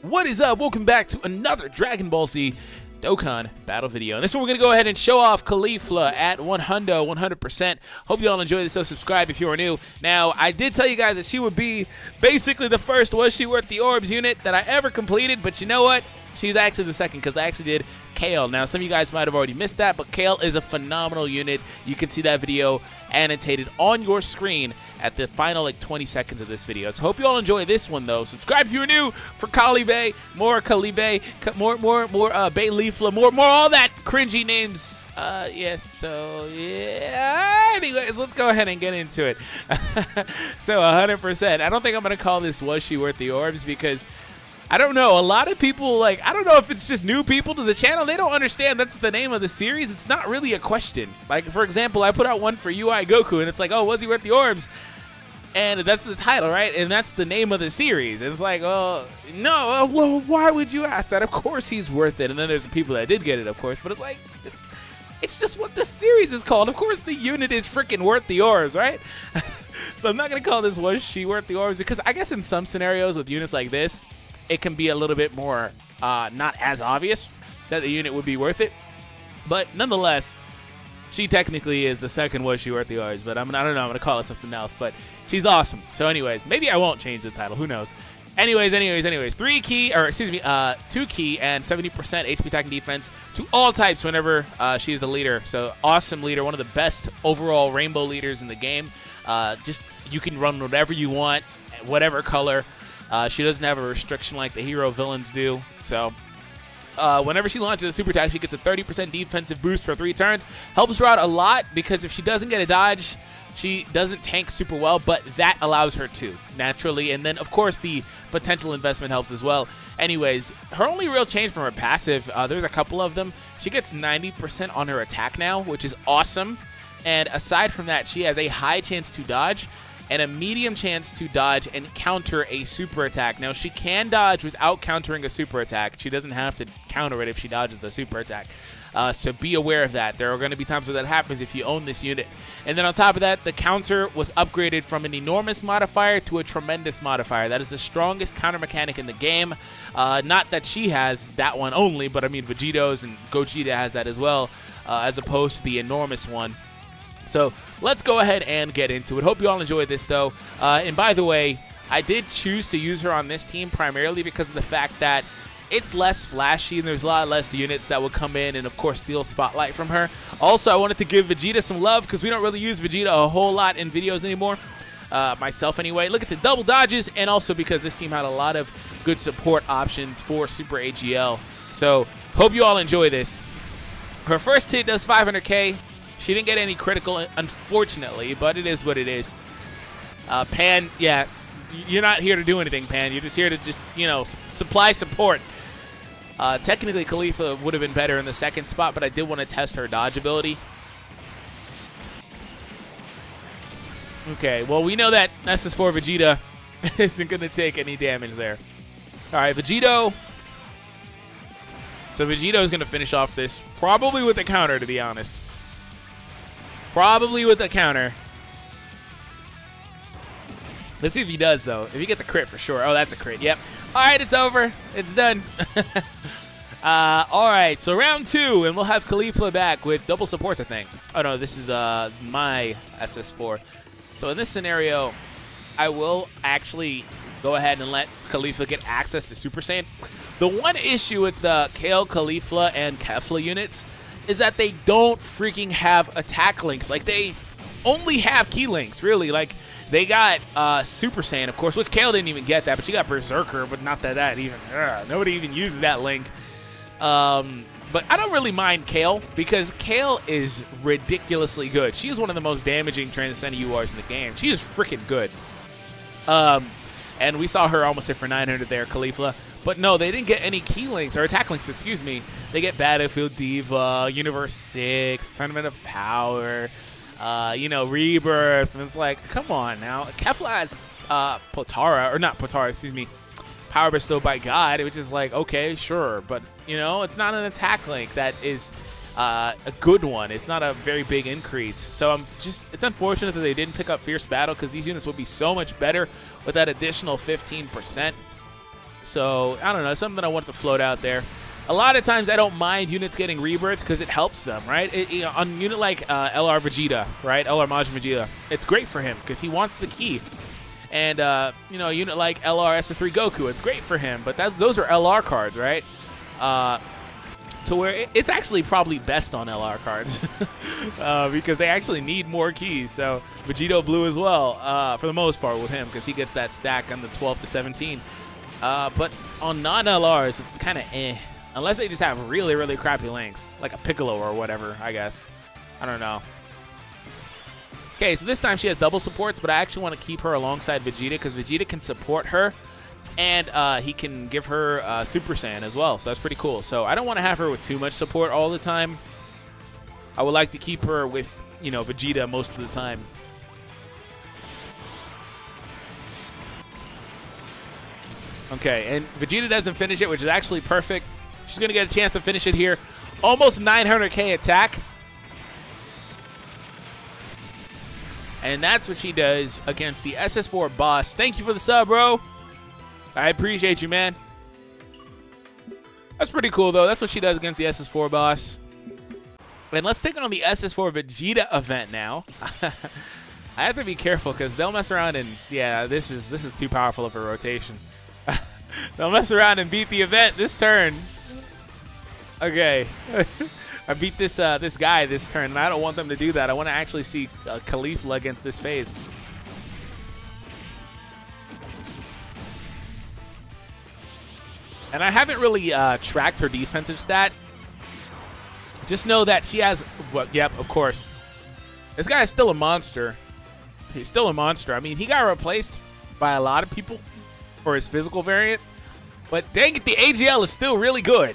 What is up? Welcome back to another Dragon Ball Z Dokkan battle video. And this one we're going to go ahead and show off CAULIFLA at 100%. Hope you all enjoy this, so subscribe if you are new. Now, I did tell you guys that she would be basically the first Was She Worth the Orbs unit that I ever completed, but you know what? She's actually the second because I actually did Kale. Now, some of you guys might have already missed that, but Kale is a phenomenal unit. You can see that video annotated on your screen at the final, like, 20 seconds of this video. So, hope you all enjoy this one, though. Subscribe if you're new for CAULIFLA, more CAULIFLA, more BAE LIFLA, more all that cringy names. Yeah, so, yeah. Anyways, let's go ahead and get into it. So, 100%. I don't think I'm going to call this Was She Worth the Orbs because I don't know. A lot of people, like, I don't know if it's just new people to the channel. They don't understand that's the name of the series. It's not really a question. Like, for example, I put out one for UI Goku, and it's like, oh, was he worth the orbs? And that's the title, right? And that's the name of the series. And it's like, oh, no, well, why would you ask that? Of course he's worth it. And then there's some people that did get it, of course. But it's like, it's just what the series is called. Of course the unit is freaking worth the orbs, right? So I'm not going to call this Was She Worth the Orbs because I guess in some scenarios with units like this, it can be a little bit more not as obvious that the unit would be worth it. But nonetheless, she technically is the second Was She Worth the Orbs. But I don't know, I'm going to call it something else. But she's awesome. So anyways, maybe I won't change the title. Who knows? Anyways. 2 key and 70% HP attack and defense to all types whenever she is the leader. So awesome leader, one of the best overall rainbow leaders in the game. Just you can run whatever you want, whatever color. She doesn't have a restriction like the hero villains do. So whenever she launches a super attack, she gets a 30% defensive boost for 3 turns. Helps her out a lot because if she doesn't get a dodge, she doesn't tank super well, but that allows her to, naturally. And then, of course, the potential investment helps as well. Anyways, her only real change from her passive, there's a couple of them. She gets 90% on her attack now, which is awesome. And aside from that, she has a high chance to dodge and a medium chance to dodge and counter a super attack. Now, she can dodge without countering a super attack. She doesn't have to counter it if she dodges the super attack. So be aware of that. There are going to be times where that happens if you own this unit. And then on top of that, the counter was upgraded from an enormous modifier to a tremendous modifier. That is the strongest counter mechanic in the game. Not that she has that one only, but I mean Vegito's and Gogeta has that as well, as opposed to the enormous one. So let's go ahead and get into it. Hope you all enjoyed this, though. And by the way, I did choose to use her on this team primarily because of the fact that it's less flashy and there's a lot less units that will come in and, of course, steal spotlight from her. Also, I wanted to give Vegeta some love because we don't really use Vegeta a whole lot in videos anymore. Myself, anyway. Look at the double dodges, and also because this team had a lot of good support options for Super AGL. So hope you all enjoy this. Her first hit does 500k. She didn't get any critical, unfortunately, but it is what it is. Pan, yeah, you're not here to do anything, Pan. You're just here to just, you know, supply support. Technically, CAULIFLA would have been better in the second spot, but I did want to test her dodge ability. Okay, well, we know that SS4 Vegeta isn't going to take any damage there. All right, Vegito. So Vegito is going to finish off this probably with a counter, to be honest. Probably with a counter. Let's see if he does, though. If he gets a crit for sure. Oh, that's a crit. Yep. All right, it's over. It's done. All right, so round 2, and we'll have CAULIFLA back with double supports, I think. Oh, no, this is my SS4. So in this scenario, I will actually go ahead and let CAULIFLA get access to Super Saiyan. The one issue with the Kale, CAULIFLA, and Kefla units is that they don't freaking have attack links. Like, they only have key links, really. Like, they got Super Saiyan, of course, which Kale didn't even get that, but she got Berserker, but not that even. Nobody even uses that link. But I don't really mind Kale, because Kale is ridiculously good. She is one of the most damaging Transcendent URs in the game. She is freaking good. And we saw her almost hit for 900 there, CAULIFLA. But no, they didn't get any key links, or attack links, excuse me. They get Battlefield Diva, Universe 6, Tournament of Power, you know, Rebirth. And it's like, come on now. Kefla has Potara, or not Potara, excuse me, Power Bestowed by God, which is like, okay, sure. But, you know, it's not an attack link that is a good one. It's not a very big increase. So it's unfortunate that they didn't pick up Fierce Battle because these units would be so much better with that additional 15%. So, I don't know, something I want to float out there. A lot of times I don't mind units getting rebirth because it helps them, right? On a unit like LR Vegeta, right? LR Majin Vegeta, it's great for him because he wants the key. And, you know, a unit like LR SS3 Goku, it's great for him, but those are LR cards, right? To where it's actually probably best on LR cards because they actually need more keys. So Vegito Blue as well, for the most part with him, because he gets that stack on the 12 to 17. But on non-LRs, it's kind of eh. Unless they just have really, really crappy links, like a Piccolo or whatever, I guess. I don't know. Okay, so this time she has double supports, but I actually want to keep her alongside Vegeta because Vegeta can support her, and he can give her Super Saiyan as well, so that's pretty cool. So I don't want to have her with too much support all the time. I would like to keep her with, you know, Vegeta most of the time. Okay, and Vegeta doesn't finish it, which is actually perfect. She's going to get a chance to finish it here. Almost 900k attack. And that's what she does against the SS4 boss. Thank you for the sub, bro. I appreciate you, man. That's pretty cool, though. That's what she does against the SS4 boss. And let's take on the SS4 Vegeta event now. I have to be careful because they'll mess around and, yeah, this is too powerful of a rotation. They'll mess around and beat the event this turn. Okay. I beat this this guy this turn, and I don't want them to do that. I want to actually see CAULIFLA against this phase. And I haven't really tracked her defensive stat. Just know that she has, well, yep, of course. This guy is still a monster. He's still a monster. I mean, he got replaced by a lot of people for his physical variant. But dang it, the AGL is still really good.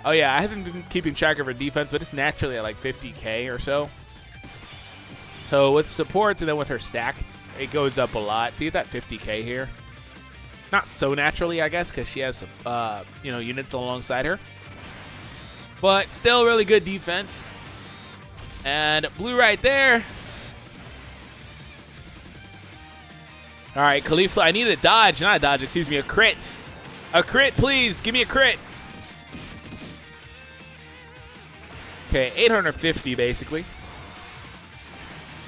Oh yeah, I haven't been keeping track of her defense, but it's naturally at like 50k or so. So with supports and then with her stack, it goes up a lot. See, it's at 50k here. Not so naturally, I guess, because she has some, you know, units alongside her. But still really good defense. And blue right there. All right, CAULIFLA, I need a dodge, not a dodge, excuse me, a crit. A crit, please, give me a crit. Okay, 850 basically.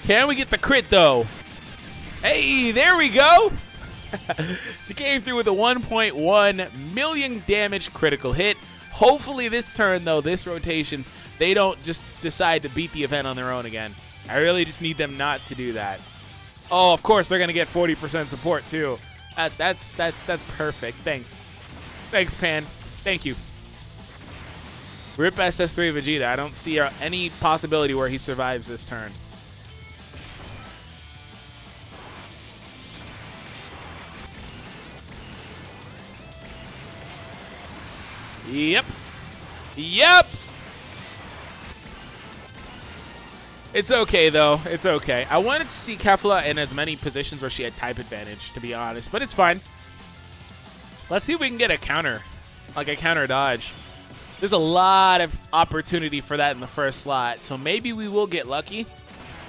Can we get the crit though? Hey, there we go. She came through with a 1.1 million damage critical hit. Hopefully this turn though, this rotation, they don't just decide to beat the event on their own again. I really just need them not to do that. Oh, of course they're gonna get 40% support too. That's perfect. Thanks. Thanks, Pan. Thank you. Rip SS3 Vegeta. I don't see any possibility where he survives this turn. Yep. Yep. It's okay, though. It's okay. I wanted to see Kefla in as many positions where she had type advantage, to be honest, but it's fine. Let's see if we can get a counter, like a counter dodge. There's a lot of opportunity for that in the first slot, so maybe we will get lucky.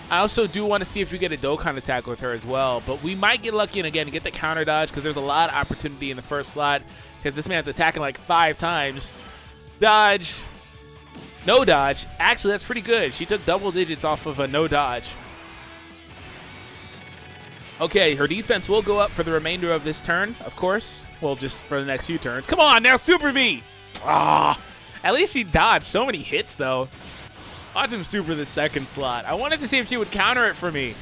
I also do want to see if we get a Dokkan attack with her as well, but we might get lucky and again get the counter dodge because there's a lot of opportunity in the first slot because this man's attacking like 5 times. Dodge. No dodge. Actually, that's pretty good. She took double digits off of a no dodge. Okay, her defense will go up for the remainder of this turn, of course. Well, just for the next few turns. Come on, now Super B! Ah, at least she dodged so many hits, though. Watch him super the second slot. I wanted to see if she would counter it for me.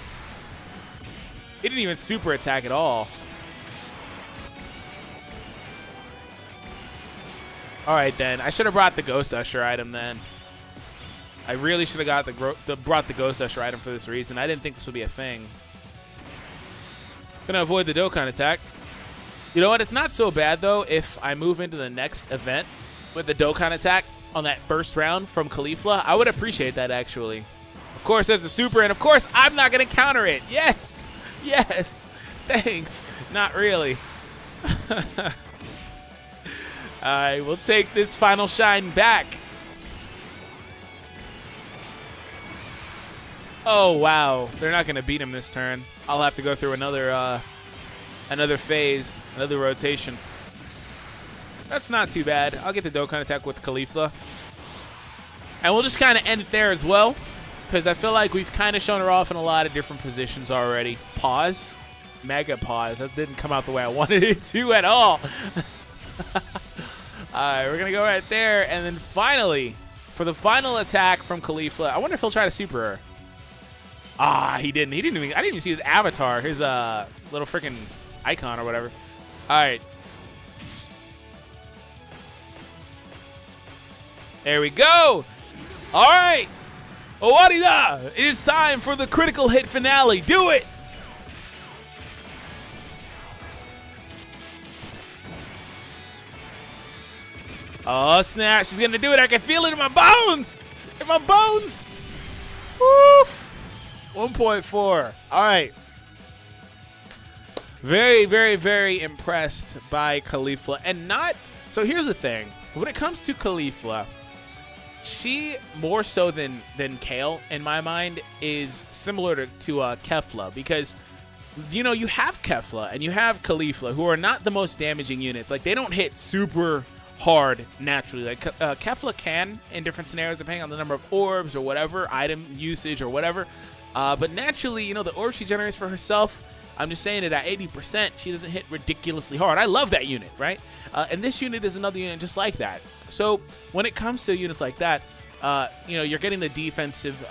He didn't even super attack at all. All right, then. I should have brought the Ghost Usher item then. I really should have got brought the Ghost Usher item for this reason. I didn't think this would be a thing. Gonna avoid the Dokkan attack. You know what? It's not so bad, though, if I move into the next event with the Dokkan attack on that first round from CAULIFLA. I would appreciate that, actually. Of course, there's a super, and of course, I'm not going to counter it. Yes. Yes. Thanks. Not really. I will take this final shine back. Oh, wow. They're not going to beat him this turn. I'll have to go through another another phase, another rotation. That's not too bad. I'll get the Dokkan attack with CAULIFLA. And we'll just kind of end it there as well, because I feel like we've kind of shown her off in a lot of different positions already. Pause. Mega pause. That didn't come out the way I wanted it to at all. Alright, we're going to go right there. And then finally, for the final attack from CAULIFLA, I wonder if he'll try to super her. Ah, he didn't. I didn't even see his avatar, his little freaking icon or whatever. Alright. There we go. All right. Owarida, it is time for the critical hit finale. Do it. Oh, snap. She's going to do it. I can feel it in my bones. In my bones. Woof. 1.4. All right. Very, very, very impressed by CAULIFLA. And not... So here's the thing. When it comes to CAULIFLA, she, more so than Kale, in my mind, is similar to Kefla, because, you know, you have Kefla and you have CAULIFLA, who are not the most damaging units. Like, they don't hit super hard naturally. Like, Kefla can in different scenarios, depending on the number of orbs or whatever, item usage or whatever. But naturally, you know, the orbs she generates for herself, I'm just saying that at 80%, she doesn't hit ridiculously hard. I love that unit, right? And this unit is another unit just like that. So when it comes to units like that, you know, you're getting the defensive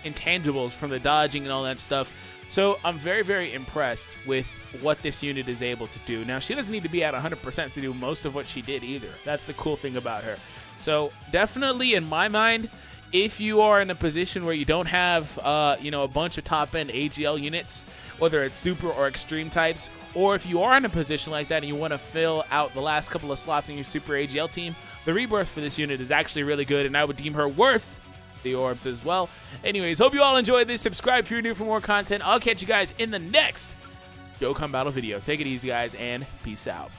intangibles from the dodging and all that stuff. So I'm very, very impressed with what this unit is able to do. Now, she doesn't need to be at 100% to do most of what she did either. That's the cool thing about her. So definitely, in my mind, if you are in a position where you don't have, you know, a bunch of top-end AGL units, whether it's super or extreme types, or if you are in a position like that and you want to fill out the last couple of slots in your super AGL team, the rebirth for this unit is actually really good, and I would deem her worth the orbs as well. Anyways, hope you all enjoyed this. Subscribe if you're new for more content. I'll catch you guys in the next Dokkan Battle video. Take it easy, guys, and peace out.